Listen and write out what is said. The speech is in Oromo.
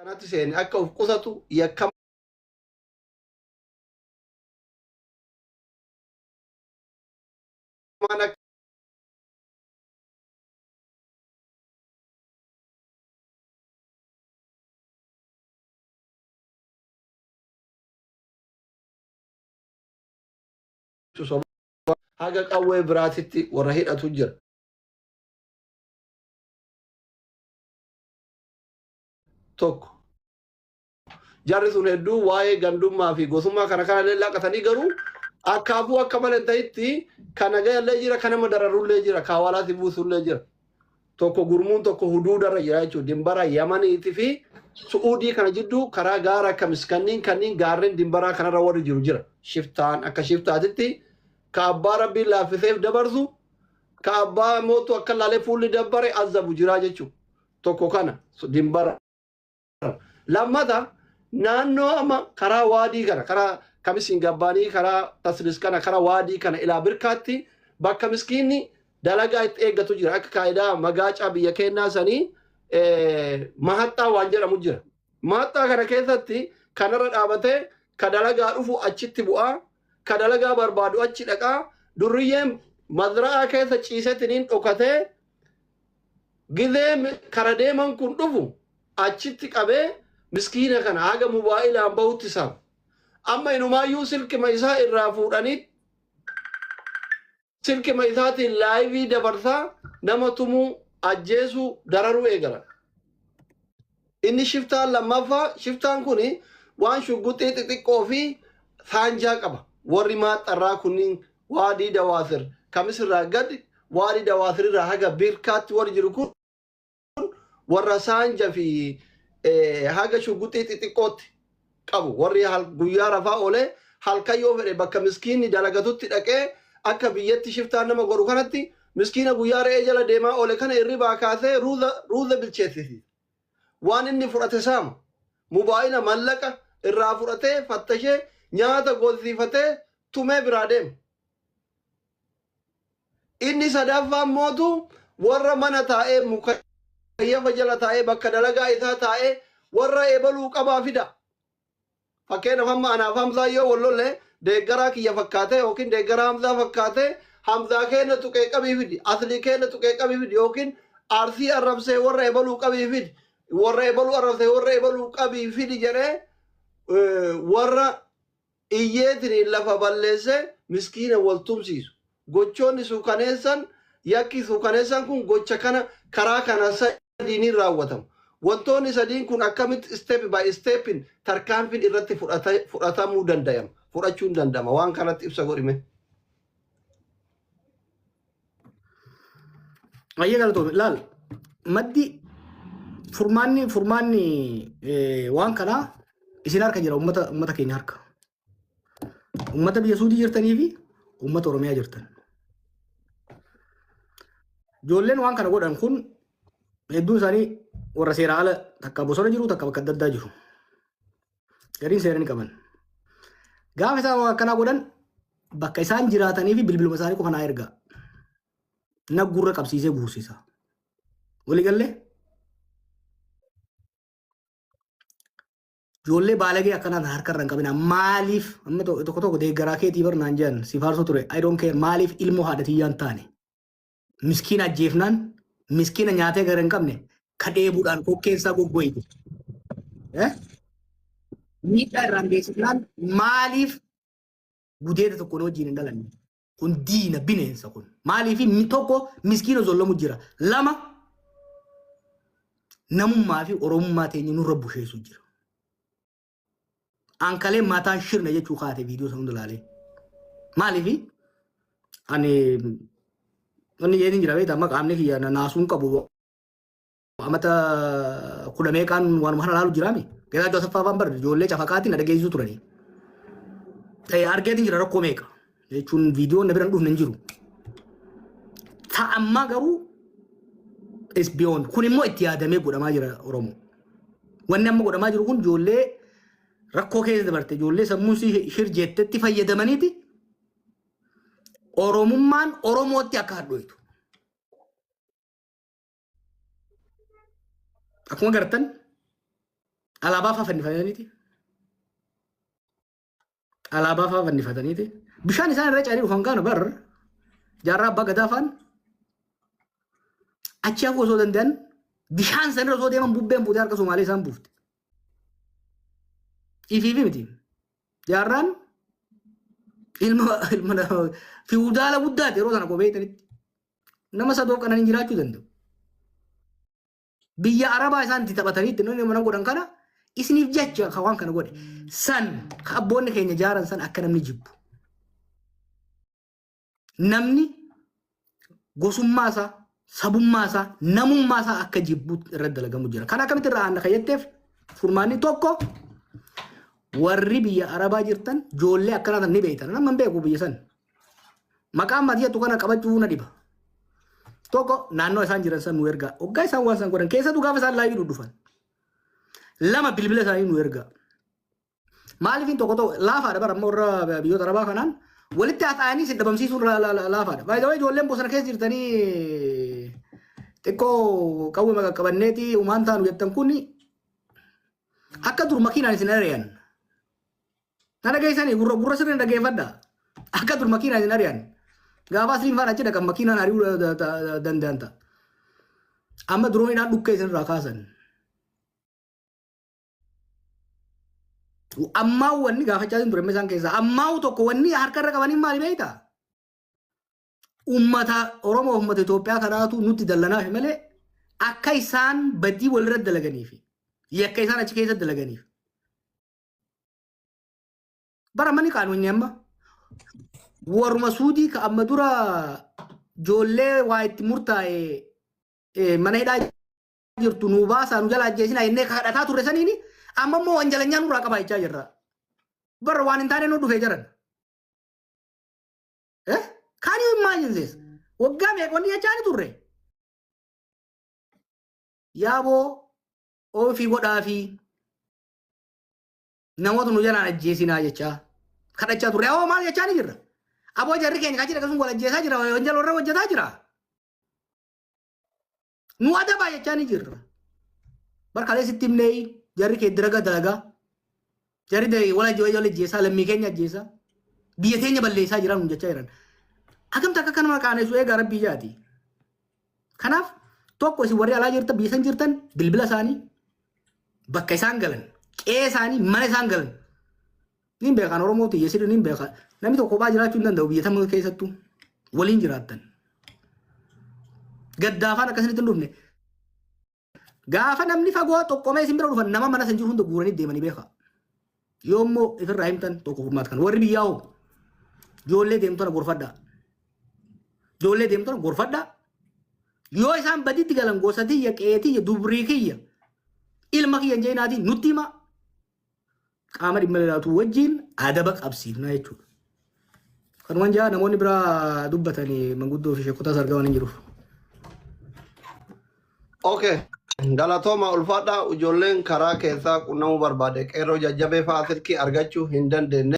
kanatti seeni akka of qusatu yakka mana haga qawwee biraatitti warra hidhatu jira. Tokko jarri sun hedduu waa'ee gandummaa fi gosummaa kana illee laqatanii garuu akkaafuu akka malee ta'etti kana ga'allee jira kana madararullee jira kaawalaati buusullee jira. Tokko gurmuun tokko huduudarra jira jechuudha. Dimbara Yamaniitii fi Su'uudii kana jidduu karaa gaara akka miskanniin kanniin gaarreen dimbaraa kanarra warri jiru jira. Shiftaan akka shiftaatitti ka abbaa rabbiin laaffiseef dabarsu ka abbaa mootu akka laalee fuulli dabbare azabu jira jechuudha. Tokko kana dimbara. Lammata naannoo amma karaa waadii kana karaa kamisiin gabbaanii karaa taslis kana karaa waadii kana ilaa birkaatti bakka miskiinni dalagaa itti eeggatu jira akka kaayidaa magaacaa biyya kennaa sanii mahaxxaa waan jedhamu jira. Mahaxxaa kana keessatti kanarra dhaabatee ka dalagaa dhufu achitti bu'aa ka dalagaa barbaadu achi dhaqaa durriyyeen mazra'aa keessa ciisetiniin dhokatee gizee kara deeman kun dhufu achitti qabee miskiina kana haga mobaayilaan bahutti isaa amma inumaayyuu silkima isaa irraa fuudhanii silkima isaatiin laayivii dabarsaa nama tumuu ajjeesuu dararuu eegala. Inni shiftaan lammaffaa shiftaan kuni waan shugguxii xixiqqoo fi saanjaa qaba. Warri maaxxarraa kunniin waadii dawaasir kamisirraa gadi waadii dawaasirirraa haga birkaatti warri jiru kun warra saanja fi haga shugguxii xixiqqootti qabu. Warri guyyaa rafaa oolee halkan yoo fedhe bakka miskiinni dalagatutti dhaqee akka biyyatti shiftaan nama godhu kanatti miskiina guyyaa re'ee jala deemaa oole kana irribaa kaasee ruuza bilcheessisi. Waan inni fudhate saama. Mobaayila mallaqa irraa fudhatee fattashee nyaata goosiifatee tumee biraa deema. Inni sadaffaan mootu warra mana taa'ee mukayyafa jala taa'ee bakka dalagaa isaa taa'ee warra eebaluu qabaa fida. Fakkeenyaaf amma anaaf Hamzaa yoo wallollee deeggaraa kiyya fakkaatee yookiin deeggaraa Hamzaa fakkaatee Hamzaa keenya tuqee qabii fidi aslii keenya tuqee qabii fidi yookiin arsii arrabsee warra eebaluu qabii fidi warra eebaluu arrabsee warra eebaluu qabii fidi jedhee warra iyyeetiin lafa balleessee miskiina wal tumsiisu. Gochoonni suukaneessan yakki suukaneessan kun gocha kana karaa kana sadiiniin raawwatamu. Wantoonni sadiin kun akkamitti step by stepin tarkaanfiin irratti fudhatamuu danda'ama. Fudhachuun danda'ama. Waan kanatti ibsa godhime. Ayya galatoome laal maddi furmaanni waan kanaa isin harka jira ummata keenya harka. Ummata biyya Suudii jirtanii fi ummata Oromiyaa jirtan. Ijoolleen waan kana godhan kun hedduun isaanii warra seera ala takka bosona jiru takka bakka adda addaa jiru. Gariin seera ni qaban. Gaafa isaan akkanaa godhan bakka isaan jiraatanii fi bilbiluma isaanii qofa naa ergaa. Naggurra qabsiisee buusisa. Waliigallee ijoollee baalagee akkanaan harkarra hin qabina. Maaliif amma tokko tokko deeggaraa keetii barnaan jedhan si faarsoo ture. I don't care maaliif ilmoo haadhatiyyaan taane. Miskiina ajjeefnaan miskiina nyaatee gara hin qabne kadheebuudhaan kokkeessaa goggoyitu. Miidhaa irraan geessifnaan maaliif gudeeda tokkoon wajjin hin dhalanne. Kun diina bineensa kun. Maaliif tokko miskiina zollamu jira. Lama namummaa fi oromummaa teenya nurra busheessu jira. Ankalee mataan shirna jechuu kaate viidiyoo sana hundalaalee. Maaliif ani jedhin jira beektaa amma qaamni kiyya naasuun qabu amata kudha meeqaan waan kana laalu jiraame. Geetaa iddoo saffaafaan bara ijoollee cafaqaatiin na dhageessisuu turanii. Argeetiin jira rakkoo meeqa. Jechuun viidiyoon na biraan dhufne hin jiru. Ta'ammaa garuu is beyond. Kun immoo itti yaadamee godhamaa jira Oromoo. Wanni amma godhamaa jiru kun ijoollee rakkoo keessa dabarte ijoollee sammuu shirjeettetti fayyadamaniiti. Oromummaan Oromootti akka hadhooytu. Akkuma gartan alaabaa fa'aa fannifataniiti. Alaabaa fa'aa fannifataniiti. Bishaan isaan irra caalii dhufan kana bar jaarraa abbaa gadaa fa'aan achi hafuu osoo danda'an bishaan san irra osoo deeman bubbeen fuutee harka Somaalee isaan buufte. Ifiifi miti. Jaarraan ilma fiudaala guddaati yeroo sana qobeetanitti. Nama sadoof kanaan jiraachuu danda'u. Biyya Arabaa isaan itti taphataniitti namni mana godhan kana isiniif jecha waan kana godhe. San abboonni keenya jaaran san akka namni jibbu. Namni gosummaasaa, sabummaasaa, namummaasaa akka jibbu irratti dalagamu jira. Kan akkamitti irraa aanna kayyatteef furmaanni tokko warri biyya Arabaa jirtan ijoollee akkanaa ni beektan. Nama hin beeku biyya san. Maqaan maatiyyattu kana qabachuu na dhiba. Tokko naannoo isaan jiran san nu ergaa. Hoggaa isaan waan san godhan keessattuu gaafa isaan laayivii dhufan. Lama bilbila isaanii nu ergaa. Maaliifin tokko laafaadha bara ammoo warra biyyoota Arabaa kanaan walitti haasa'anii si dhabamsiisuun laafaadha. Baay'ee ijoolleen bosona keessa jirtanii xiqqoo qawwee qabanneeti uumaan taanu jettan kun akka dur makiinaan isin ari'an. Na dhageessanii gurra sirriin dhageeffadha. Akka dur makiinaan isin ari'an. Gaafa asliin faana achi dhaqan makiinaan ari'uu danda'an ta'a. Amma duroomidhaan dhukkee isin irraa kaasan. Ammaa wanni gaafachaa jiru ture isaan keessaa. Ammaa tokko wanni harka irra qabanii maali beektaa? Uummata Oromoo uummata Itoophiyaa kanaatu nutti dallanaaf malee akka isaan badii walirra dalaganiif yakka isaan achi keessa dalaganiif. Bara manni qaanuunyi amma warruma suudii ka amma dura ijoollee waa itti murtaa'e mana hidhaa jirtu nu baasaa nu jala ajjeesinaa innee kadhataa turre saniini amma immoo wanjalanyaan nurraa qabaa jechaa jirra. Bara waan hin taane nu dhufee jiran. Can you imagine this? Waggaa meeqonni jechaa ni turre. Yaaboo ofii godhaa fi namoota nu jalaan ajjeesinaa jechaa kadhachaa turre. Yaaboo maal jechaa ni jirra. Aboo jarri keenya kachi dhaqasuun wal ajjeesaa jira. Wanjala warra hojjetaa jira. Nu adabaa jechaa ni jirra. Barkaalee sitti himnee jarri kee diraga dalagaa. Jarri wal ajjeesaa lammii keenya ajjeesaa. Biyya teenya balleessaa jiran nu jechaa jiran. Akamta akka kanuma qaanessu eegaa rabbii jaati. Kanaaf tokko isin warri alaa jirtan biyya san jirtan bilbila isaanii bakka isaan galan qe'ee isaanii mana isaan galan ni beekan Oromooti yeesidu ni beekan namni tokko kophaa jiraachuu hin danda'u biyya tam keessattuu waliin jiraattan. Gaddaafaan akkasinitti hin dhufne. Gaafa namni fagoo tokkomee isin bira dhufan nama mana san jiru hunda guuranii deemanii beeka. Yoommoo ifirraa himtan tokko furmaata kan warri biyyaa hoo ijoollee deemtona gorfadhaa. Ijoollee deemtona gorfadhaa. Yoo isaan baditti galan gosa tiyya qe'ee tiyya dubrii kiyya ilma kiyya jeenaatiin nutti hima qaama dhimma ilaallatu wajjin adaba qabsiifnaa jechuudha. Kanumaan jaa namoonni biraa dubbatanii manguddoo fi sheekotaas argaman hin jiruuf. Okay. Galatooma ulfaadhaa ijoolleen karaa keessaa qunnamuu barbaade qeerroo jajjabee fa'aa silkii argachuu hin dandeenye.